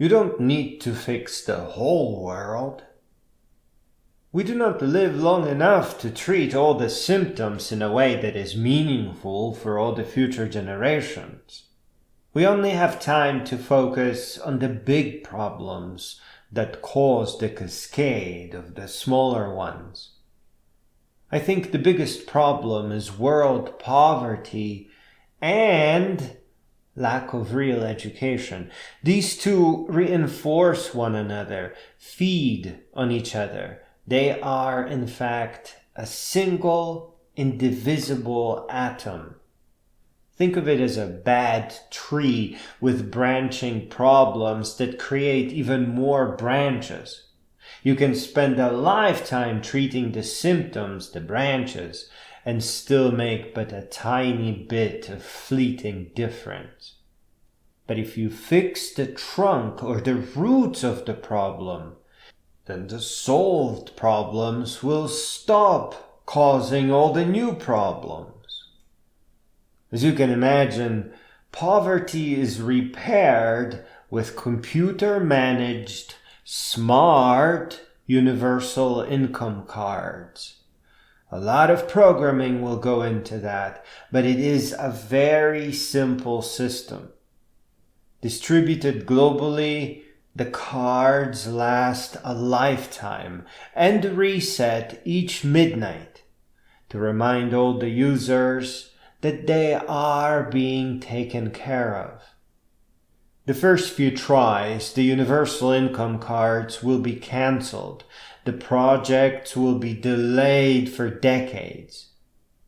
You don't need to fix the whole world. We do not live long enough to treat all the symptoms in a way that is meaningful for all the future generations. We only have time to focus on the big problems that cause the cascade of the smaller ones. I think the biggest problem is world poverty and lack of real education. These two reinforce one another, feed on each other. They are, in fact, a single, indivisible atom. Think of it as a bad tree with branching problems that create even more branches. You can spend a lifetime treating the symptoms, the branches, and still make but a tiny bit of fleeting difference. But if you fix the trunk or the roots of the problem, then the solved problems will stop causing all the new problems. As you can imagine, poverty is repaired with computer-managed, smart, universal income cards. A lot of programming will go into that, but it is a very simple system. Distributed globally, the cards last a lifetime and reset each midnight to remind all the users that they are being taken care of. The first few tries, the universal income cards will be cancelled. The projects will be delayed for decades.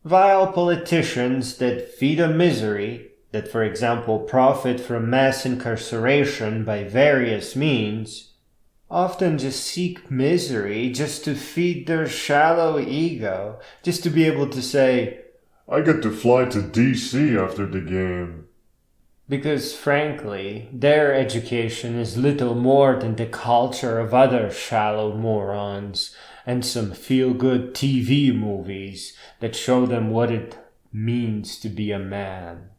Vile politicians that feed on misery, that for example profit from mass incarceration by various means, often just seek misery just to feed their shallow ego, just to be able to say, I get to fly to DC after the game. Because frankly, their education is little more than the culture of other shallow morons and some feel-good TV movies that show them what it means to be a man.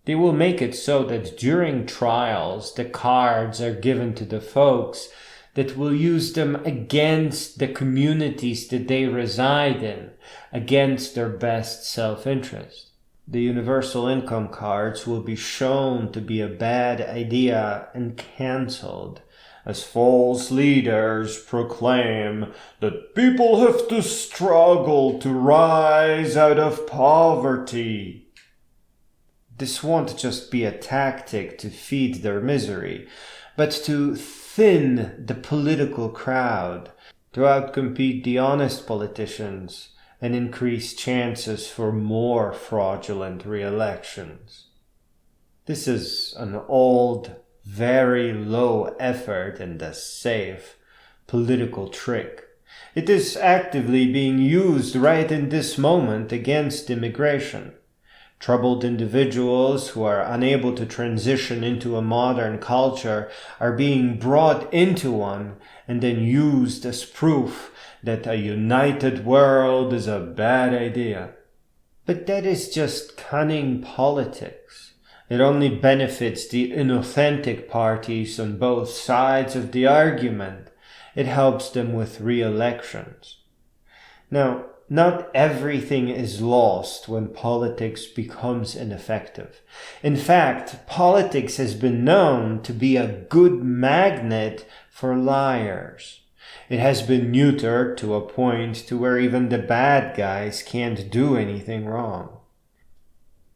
They will make it so that during trials, the cards are given to the folks that will use them against the communities that they reside in, against their best self-interest. The universal income cards will be shown to be a bad idea and cancelled as false leaders proclaim that people have to struggle to rise out of poverty. This won't just be a tactic to feed their misery, but to thin the political crowd, to outcompete the honest politicians and increase chances for more fraudulent re-elections. This is an old, very low effort and a safe political trick. It is actively being used right in this moment against immigration. Troubled individuals who are unable to transition into a modern culture are being brought into one and then used as proof that a united world is a bad idea. But that is just cunning politics. It only benefits the inauthentic parties on both sides of the argument. It helps them with re-elections. Now, not everything is lost when politics becomes ineffective. In fact, politics has been known to be a good magnet for liars. It has been neutered to a point to where even the bad guys can't do anything wrong.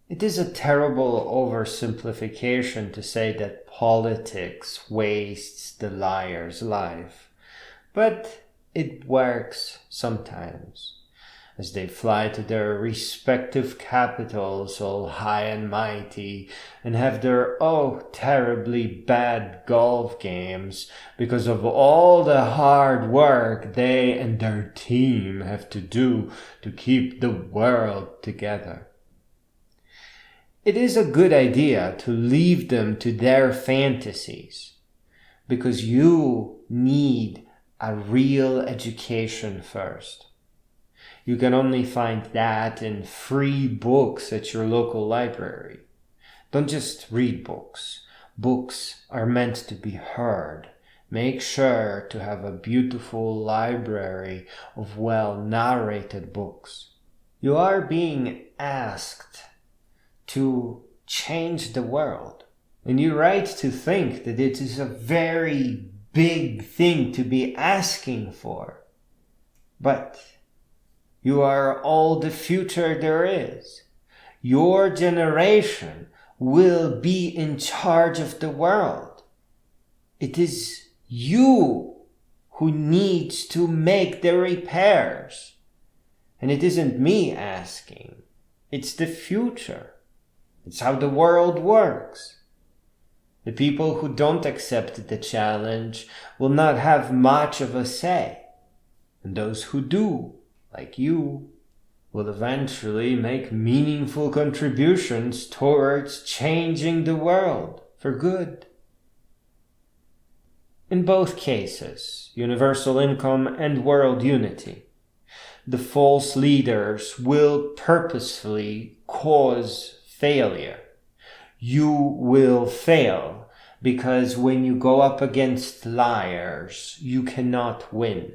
It is a terrible oversimplification to say that politics wastes the liar's life, but it works sometimes. As they fly to their respective capitals all high and mighty and have their terribly bad golf games because of all the hard work they and their team have to do to keep the world together. It is a good idea to leave them to their fantasies because you need a real education first. You can only find that in free books at your local library. Don't just read books. Books are meant to be heard. Make sure to have a beautiful library of well-narrated books. You are being asked to change the world. And you're right to think that it is a very big thing to be asking for. But you are all the future there is. Your generation will be in charge of the world. It is you who needs to make the repairs. And it isn't me asking. It's the future. It's how the world works. The people who don't accept the challenge will not have much of a say. And those who do, like you, will eventually make meaningful contributions towards changing the world for good. In both cases, universal income and world unity, the false leaders will purposefully cause failure. You will fail because when you go up against liars, you cannot win.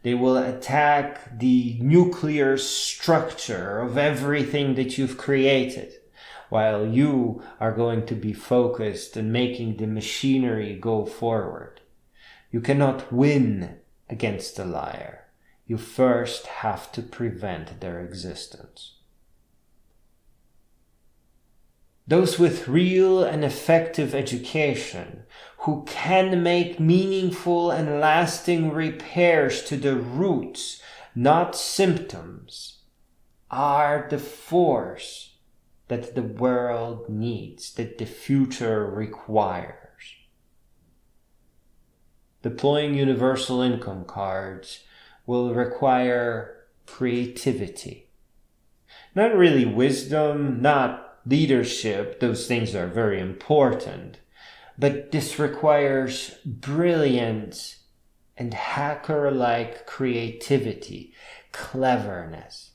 They will attack the nuclear structure of everything that you've created, while you are going to be focused on making the machinery go forward. You cannot win against a liar. You first have to prevent their existence. Those with real and effective education, who can make meaningful and lasting repairs to the roots, not symptoms, are the force that the world needs, that the future requires. Deploying universal income cards will require creativity. Not really wisdom, not leadership, those things are very important, but this requires brilliance and hacker-like creativity, cleverness.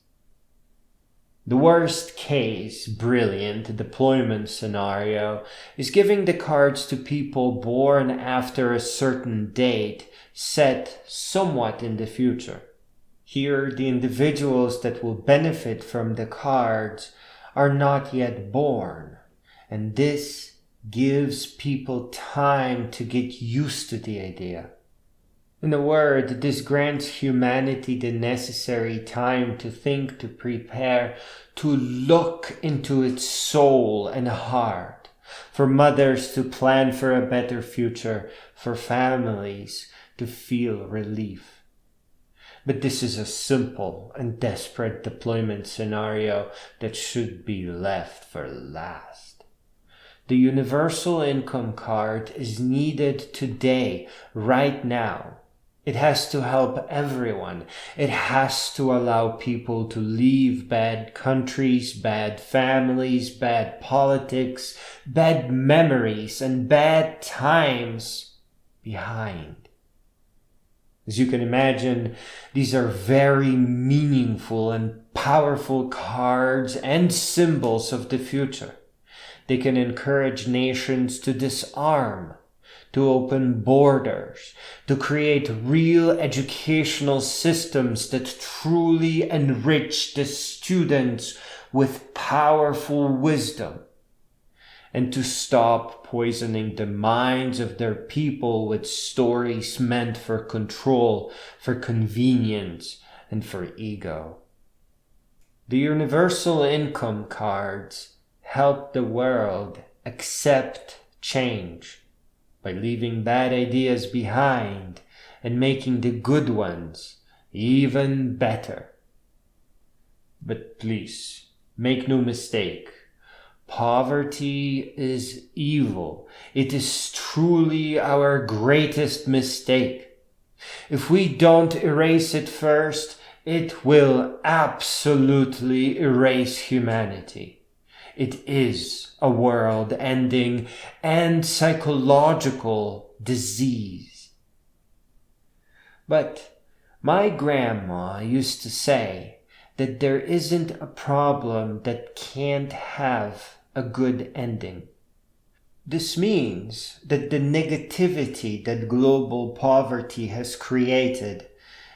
The worst case, brilliant deployment scenario is giving the cards to people born after a certain date set somewhat in the future. Here, the individuals that will benefit from the cards are not yet born, and this gives people time to get used to the idea. In a word, this grants humanity the necessary time to think, to prepare, to look into its soul and heart, for mothers to plan for a better future, for families to feel relief. But this is a simple and desperate deployment scenario that should be left for last. The universal income card is needed today, right now. It has to help everyone. It has to allow people to leave bad countries, bad families, bad politics, bad memories, and bad times behind. As you can imagine, these are very meaningful and powerful cards and symbols of the future. They can encourage nations to disarm, to open borders, to create real educational systems that truly enrich the students with powerful wisdom, and to stop poisoning the minds of their people with stories meant for control, for convenience, and for ego. The universal income cards help the world accept change by leaving bad ideas behind and making the good ones even better. But please, make no mistake. Poverty is evil. It is truly our greatest mistake. If we don't erase it first, it will absolutely erase humanity. It is a world-ending and psychological disease. But my grandma used to say that there isn't a problem that can't have a good ending. This means that the negativity that global poverty has created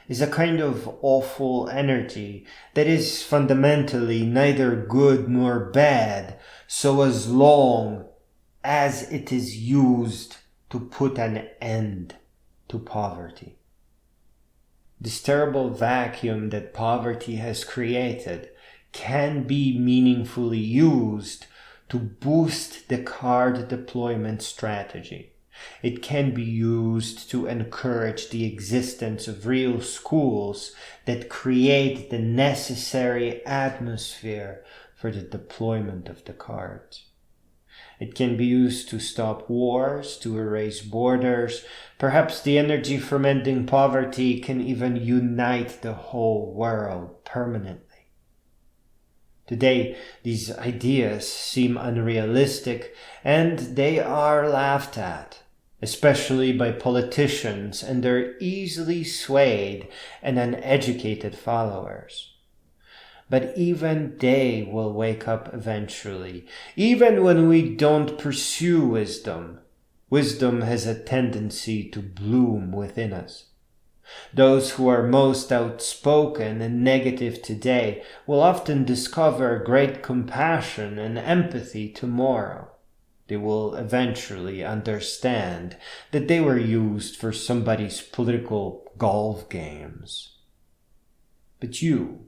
is a kind of awful energy that is fundamentally neither good nor bad, so as long as it is used to put an end to poverty. This terrible vacuum that poverty has created can be meaningfully used to boost the card deployment strategy. It can be used to encourage the existence of real schools that create the necessary atmosphere for the deployment of the cards. It can be used to stop wars, to erase borders. Perhaps the energy from ending poverty can even unite the whole world permanently. Today, these ideas seem unrealistic, and they are laughed at, especially by politicians and their easily swayed and uneducated followers. But even they will wake up eventually. Even when we don't pursue wisdom, wisdom has a tendency to bloom within us. Those who are most outspoken and negative today will often discover great compassion and empathy tomorrow. They will eventually understand that they were used for somebody's political golf games. But you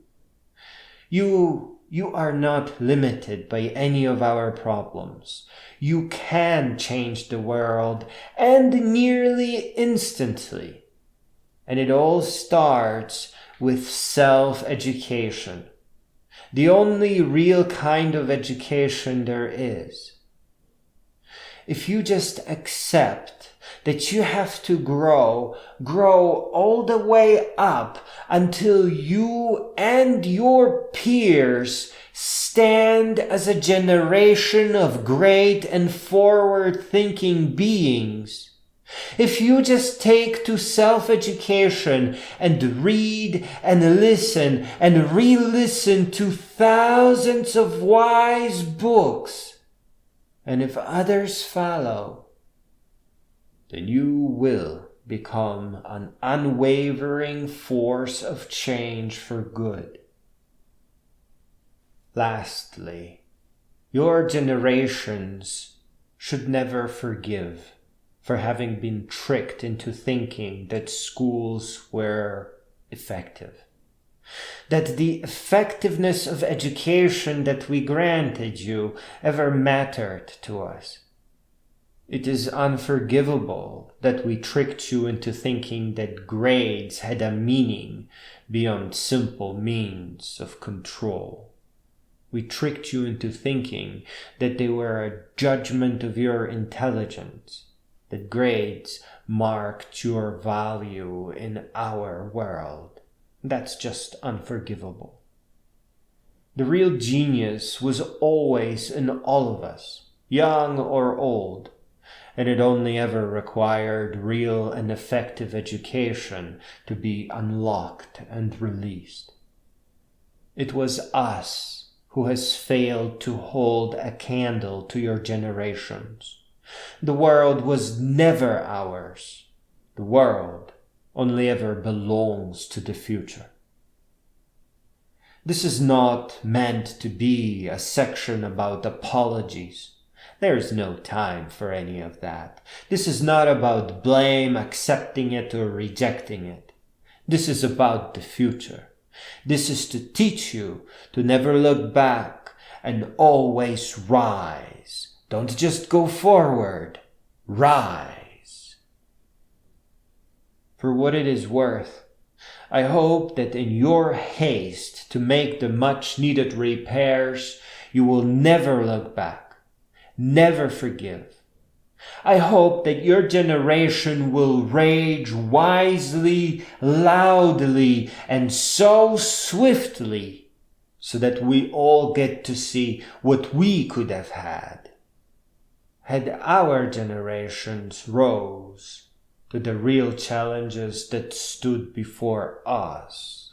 are not limited by any of our problems. You can change the world, and nearly instantly. And it all starts with self-education. The only real kind of education there is. If you just accept that you have to grow all the way up until you and your peers stand as a generation of great and forward-thinking beings. If you just take to self-education and read and listen and re-listen to thousands of wise books, and if others follow, then you will become an unwavering force of change for good. Lastly, your generations should never forgive for having been tricked into thinking that schools were effective. That the effectiveness of education that we granted you ever mattered to us. It is unforgivable that we tricked you into thinking that grades had a meaning beyond simple means of control. We tricked you into thinking that they were a judgment of your intelligence, that grades marked your value in our world. That's just unforgivable. The real genius was always in all of us, young or old. And it only ever required real and effective education to be unlocked and released. It was us who has failed to hold a candle to your generations. The world was never ours. The world only ever belongs to the future. This is not meant to be a section about apologies. There is no time for any of that. This is not about blame, accepting it or rejecting it. This is about the future. This is to teach you to never look back and always rise. Don't just go forward. Rise. For what it is worth, I hope that in your haste to make the much needed repairs, you will never look back. Never forgive. I hope that your generation will rage wisely, loudly, and so swiftly, so that we all get to see what we could have had our generations rose to the real challenges that stood before us.